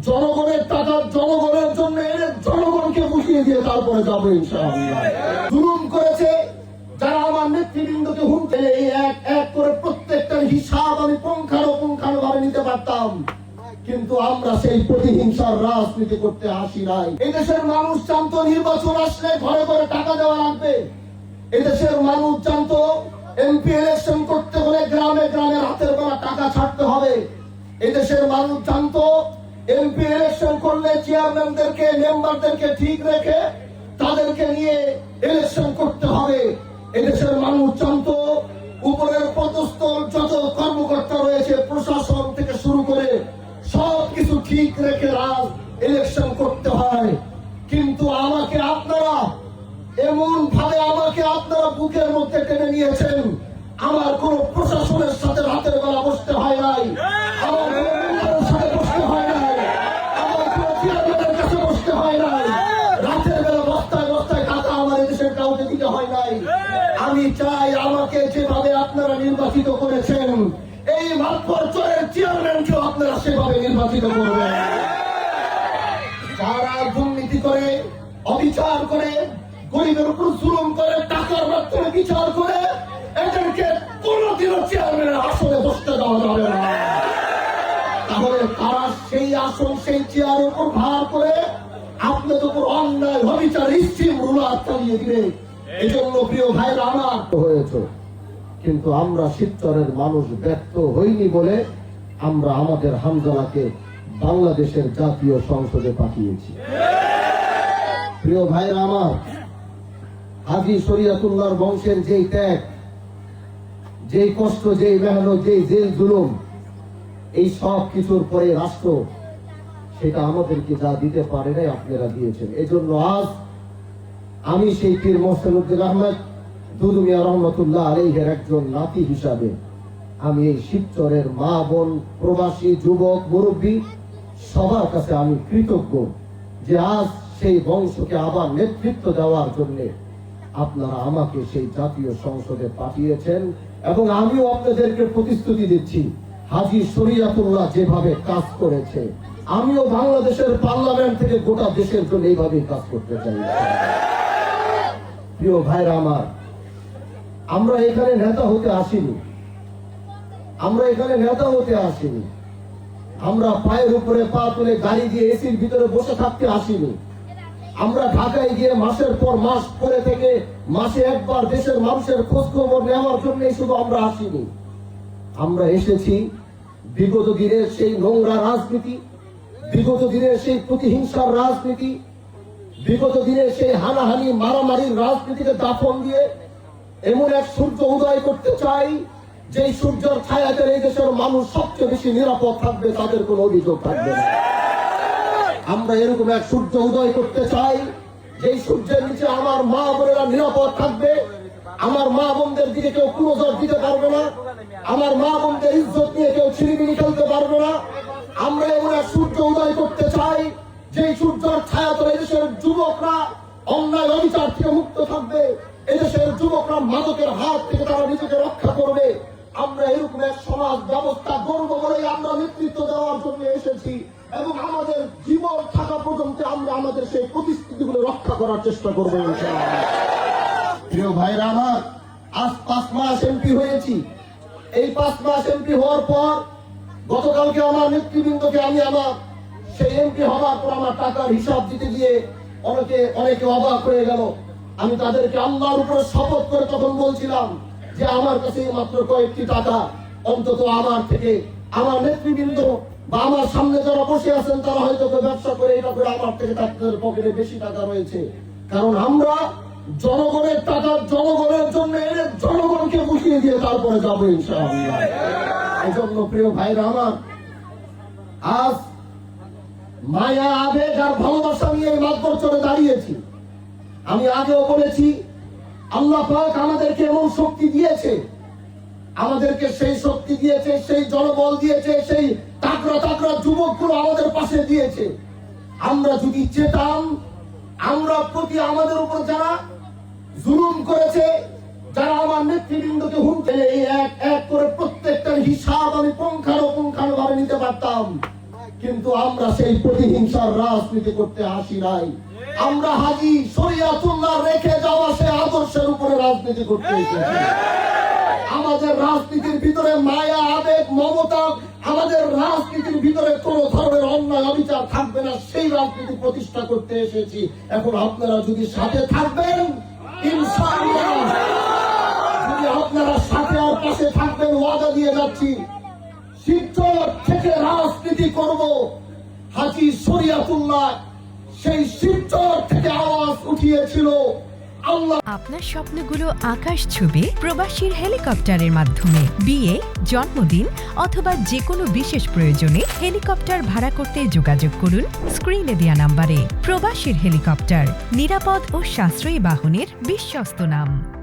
জনগণের টাকা জনগণের জন্য এনে জনগণকে বুঝিয়ে দিয়ে তারপরে যাবো ইনশাআল্লাহ। জুলুম করেছে যারা আমার নেতৃবৃন্দকে হুমকি, এই এক এক করে প্রত্যেকটার হিসাব আমি পুঙ্খানুপুঙ্খানুভাবে নিতে পারতাম, কিন্তু আমরা সেই প্রতিহিংসার রাজনীতি করতে আসি নাই। এদেশের মানুষ জানতো নির্বাচন আসলে ঘরে ঘরে টাকা দেওয়া লাগবে। এদেশের মানুষ জানতো এমপি ইলেকশন করতে হলে গ্রামে গ্রামে রাতের বেলা টাকা ছাড়তে হবে। এদেশের মানুষ জানতো এমপি ইলেকশন করলে চেয়ারম্যানদেরকে মেম্বারদেরকে ঠিক রেখে তাদেরকে নিয়ে ইলেকশন করতে হবে। এদেশের মানুষ জানতো উপরের পদস্থ যত কর্মকর্তা রয়েছে প্রশাসন থেকে শুরু করে সবকিছু ঠিক রেখে ইলেকশন করতে হয়। কিন্তু আমাকে আপনারা এমন ভাবে আপনারা বুকের মধ্যে টেনে নিয়েছেন, আমার কোন প্রশাসনের সাথে রাতের বেলা বসতে হয় নাই, আমার কোন মেম্বারের সাথে বসতে হয় নাই, আমার কোন চেয়ারম্যানের কাছে বসতে হয় নাই, রাতের বেলা বস্তায় বস্তায় টাকা আমার দেশের কাউকে দিতে হয় নাই। আমি চাই আমাকে যেভাবে আপনারা নির্বাচিত করেছেন এই মাতবর চরের চেয়ারম্যানকেও আপনারা সেভাবে নির্বাচিত করবেন। যারা দুর্নীতি করে, অবিচার করে, গরিবের উপর জুলুম করে, টাকার মাধ্যমে বিচার করে, এদেরকে কোনদিনও চেয়ারম্যানের আসনে বসতে দেওয়া যাবে না। তাহলে তারা সেই আসন সেই চেয়ারের উপর ভার করে আপনাদের উপর অন্যায় অবিচার স্টিম রুলার চালিয়ে দিবে। এই জন্য প্রিয় ভাইরা আমার হয়েছে, কিন্তু আমরা শিবচরের মানুষ ব্যর্থ হইনি বলে আমরা আমাদের হামজালাকে বাংলাদেশের জাতীয় সংসদে পাঠিয়েছি। প্রিয় ভাইরা আমার, হাজী শরিয়তুল্লাহর বংশের যেই ত্যাগ, যেই কষ্ট, যেই মেহনত, যেই জেল জুলুম, এই সব কিছুর পরে রাষ্ট্র সেটা আমাদেরকে যা দিতে পারে নাই আপনারা দিয়েছেন। এজন্য আজ আমি সেই পীর মোহসেনুদ্দিন আহমেদ দুদু মিয়া রহমতুল্লাহ আলাইহির একজন নাতি হিসাবে আমি এই শিবচরের মা বোন, প্রবাসী, যুবক, মুরব্বী সবার কাছে আমি কৃতজ্ঞ যে আজ সেই বংশকে আবার নেতৃত্ব দেওয়ার জন্য আপনারা আমাকে সেই জাতীয় সংসদে পাঠিয়েছেন। এবং আমিও আপনাদেরকে প্রতিশ্রুতি দিচ্ছি, হাজী শরিয়তুল্লাহ যেভাবে কাজ করেছে আমিও বাংলাদেশের পার্লামেন্ট থেকে গোটা দেশের জন্য এইভাবেই কাজ করতে চাই। প্রিয় ভাইরা আমার, আমরা এখানে নেতা হতে আসিনি, আমরা পায়ের উপরে পা তুলে গাড়ি দিয়ে এসির ভিতরে বসে থাকতে আসিনি। আমরা ঢাকায় গিয়ে মাসের পর মাস পরে থেকে মাসে একবার দেশের মানুষের খোঁজ খবর নেওয়ার জন্য শুধু আমরা আসিনি। আমরা এসেছি বিগত দিনের সেই নোংরা রাজনীতি, বিগত দিনের সেই প্রতিহিংসার রাজনীতি, বিগত দিনের সেই হানাহানি মারামারির রাজনীতিকে দাফন দিয়ে এমন এক সূর্য উদয় করতে চাই যে সূর্যের ছায়াতে এই দেশের মানুষ সবচেয়ে বেশি নিরাপদ থাকবে, তাদের কোনো অভিযোগ থাকবে না। আমরা এরকম এক সূর্য উদয় করতে চাই যেই সূর্যের নিচে আমার মা বোনেরা নিরাপদ থাকবে, আমার মা বোনদের দিকে কেউ কুনজর দিতে পারবে না, আমার মা বোনদের ইজ্জত নিয়ে কেউ ছিনিমিনি খেলতে পারবে না। আমরা এমন এক সূর্য উদয় করতে চাই যেই সূর্যের ছায়াতলে এদেশের যুবকরা অন্যায় অবিচার থেকে মুক্ত থাকবে, এদেশের যুবকরা মাদকের হাত থেকে তারা নিজেকে রক্ষা করবে। আমরা এরকম এক সমাজ ব্যবস্থা গর্ব করে আমরা নেতৃত্ব দেওয়ার জন্য এসেছি এবং আমাদের জীবন থাকা পর্যন্ত আমরা আমাদের সেই প্রতিশ্রুতিগুলো রক্ষা করার চেষ্টা করবো ইনশাআল্লাহ। প্রিয় ভাইরা আমার, আজ 5 মাস এমপি হয়েছি। এই 5 মাস এমপি হওয়ার পর গতকালকে আমার নেতৃবৃন্দকে আমি আমার সেই এমপি হওয়ার পর আমার টাকার হিসাব দিতে গিয়ে অনেকে অবাক হয়ে গেল। আমি তাদেরকে আল্লাহর উপরে শপথ করে তখন বলছিলাম যে আমার কাছে মাত্র কয়েকটি টাকা, অন্তত আমার থেকে আমার নেতৃবৃন্দ বা আমার সামনে যারা বসে আছেন তারা হয়তো ব্যবসা করে এটা করে আমার থেকে তাদের পকেটে বেশি টাকা রয়েছে। কারণ আমরা জনগণের টাকা জনগণের জন্য এনে জনগণকে বুঝিয়ে দিয়ে তারপরে যাবো ইনশাআল্লাহ। এই জন্য প্রিয় ভাইরা আমার, আজ মায়া, আবেগ আর ভালোবাসা নিয়ে এই মাতবর চরে দাঁড়িয়েছি। আমি আগেও বলেছি, আল্লাহ পাক আমাদেরকে এমন শক্তি দিয়েছে, আমাদেরকে সেই শক্তি দিয়েছে, সেই জনবল দিয়েছে, সেই তাকড়া যুবকগুলো আমাদের পাশে দিয়েছে। আমরা যদি চেতাম, আমরা প্রতি আমাদের উপর যারা জুলুম করেছে, যারা আমার নেতৃবৃন্দকে হুমকি, এই এক এক করে প্রত্যেকটার হিসাব আমি পুঙ্খানুপুঙ্খানুভাবে নিতে পারতাম, কিন্তু আমরা সেই প্রতিহিংসার রাজনীতি করতে আসি নাই। আমরা হাজী শরিয়াতুল্লাহ রেখে যাওয়া সে আদর্শের উপরে রাজনীতি করতে এসেছি। আমাদের রাজনীতির ভিতরে মায়া, আবেগ, মমতা, আমাদের রাজনীতির ভিতরে কোন ধরনের অন্যায় অবিচার থাকবে না, সেই রাজনীতি প্রতিষ্ঠা করতে এসেছি। এখন আপনারা যদি সাথে থাকবেন, ইনশাআল্লাহ, যদি আপনারা সাথে আর পাশে থাকবেন, ওয়াদা দিয়ে যাচ্ছি, শিবচর থেকে রাজনীতি করব। হাজী শরিয়াতুল্লাহ সেই শিবচর থেকে আওয়াজ উঠিয়েছিল। আল্লাহ আপনার স্বপ্নগুলো আকাশ ছুবে প্রবাসীর হেলিকপ্টারের মাধ্যমে। বিয়ে, জন্মদিন অথবা যে কোনো বিশেষ প্রয়োজনে হেলিকপ্টার ভাড়া করতে যোগাযোগ করুন স্ক্রিনে দেয়া নাম্বারে। প্রবাসীর হেলিকপ্টার, নিরাপদ ও সাশ্রয়ী বাহনের বিশ্বস্ত নাম।